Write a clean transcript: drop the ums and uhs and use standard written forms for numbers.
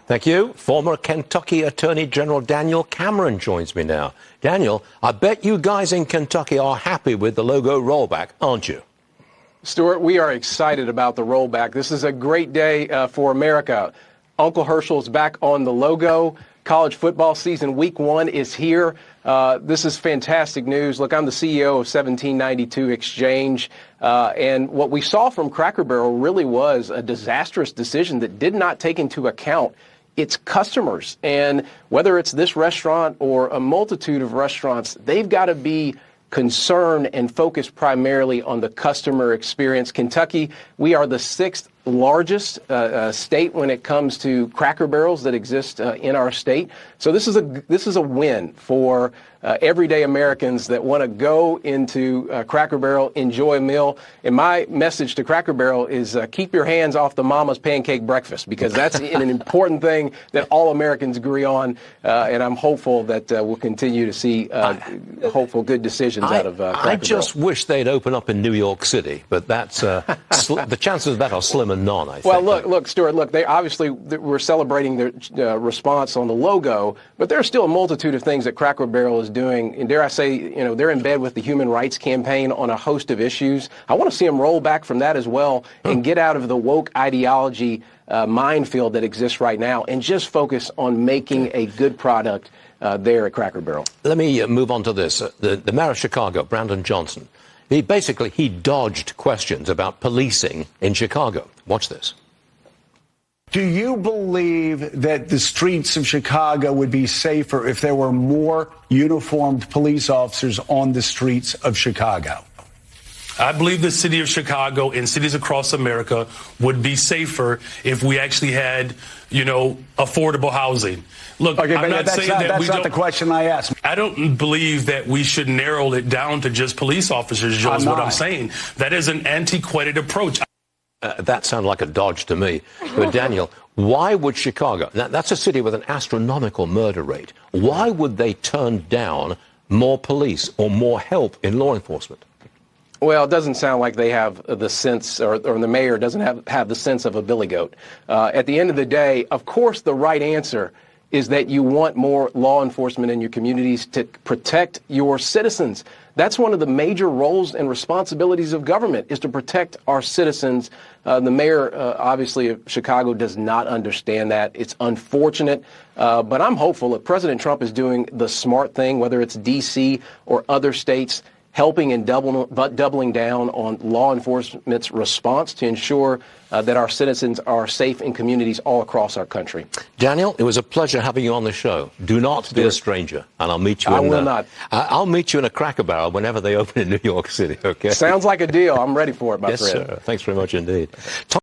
Thank you. Former Kentucky Attorney General Daniel Cameron joins me now. Daniel, I bet you guys in Kentucky are happy with the logo rollback, aren't you? Stuart, we are excited about the rollback. This is a great day for America. Uncle Herschel's back on the logo. College football season week 1 is here. This is fantastic news. Look, I'm the CEO of 1792 Exchange, and what we saw from Cracker Barrel really was a disastrous decision that did not take into account its customers. And whether it's this restaurant or a multitude of restaurants, they've got to be concerned and focused primarily on the customer experience. Kentucky, we are the 6th largest state when it comes to Cracker Barrels that exist in our state. So this is a win for everyday Americans that want to go into Cracker Barrel, enjoy a meal. And my message to Cracker Barrel is keep your hands off the mama's pancake breakfast, because that's an important thing that all Americans agree on. And I'm hopeful that we'll continue to see hopeful good decisions out of Cracker Barrel. I just wish they'd open up in New York City, but that's the chances of that are slim and none, I think. Well, look, Stuart, look, they obviously we're celebrating their response on the logo, but there's still a multitude of things that Cracker Barrel is doing. And dare I say, they're in bed with the Human Rights Campaign on a host of issues. I want to see them roll back from that as well and get out of the woke ideology minefield that exists right now and just focus on making a good product there at Cracker Barrel. Let me move on to this. The mayor of Chicago, Brandon Johnson, he dodged questions about policing in Chicago. Watch this. Do you believe that the streets of Chicago would be safer if there were more uniformed police officers on the streets of Chicago? I believe the city of Chicago and cities across America would be safer if we actually had, affordable housing. Look, okay, I'm not saying that that's not the question I asked. I don't believe that we should narrow it down to just police officers, Joe, is what I'm saying. That is an antiquated approach. That sounded like a dodge to me. But Daniel, why would Chicago, that's a city with an astronomical murder rate, why would they turn down more police or more help in law enforcement? Well, it doesn't sound like they have the sense, or the mayor doesn't have the sense of a billy goat. At the end of the day, of course, the right answer is that you want more law enforcement in your communities to protect your citizens. That's one of the major roles and responsibilities of government, is to protect our citizens. The mayor, obviously, of Chicago does not understand that. It's unfortunate, but I'm hopeful that President Trump is doing the smart thing, whether it's D.C. or other states, helping and doubling down on law enforcement's response to ensure that our citizens are safe in communities all across our country. Daniel, it was a pleasure having you on the show. Do not be a stranger, and I'll meet you. I will not. I'll meet you in a Cracker Barrel whenever they open in New York City. Okay. Sounds like a deal. I'm ready for it, my friend. Yes, sir. Thanks very much indeed.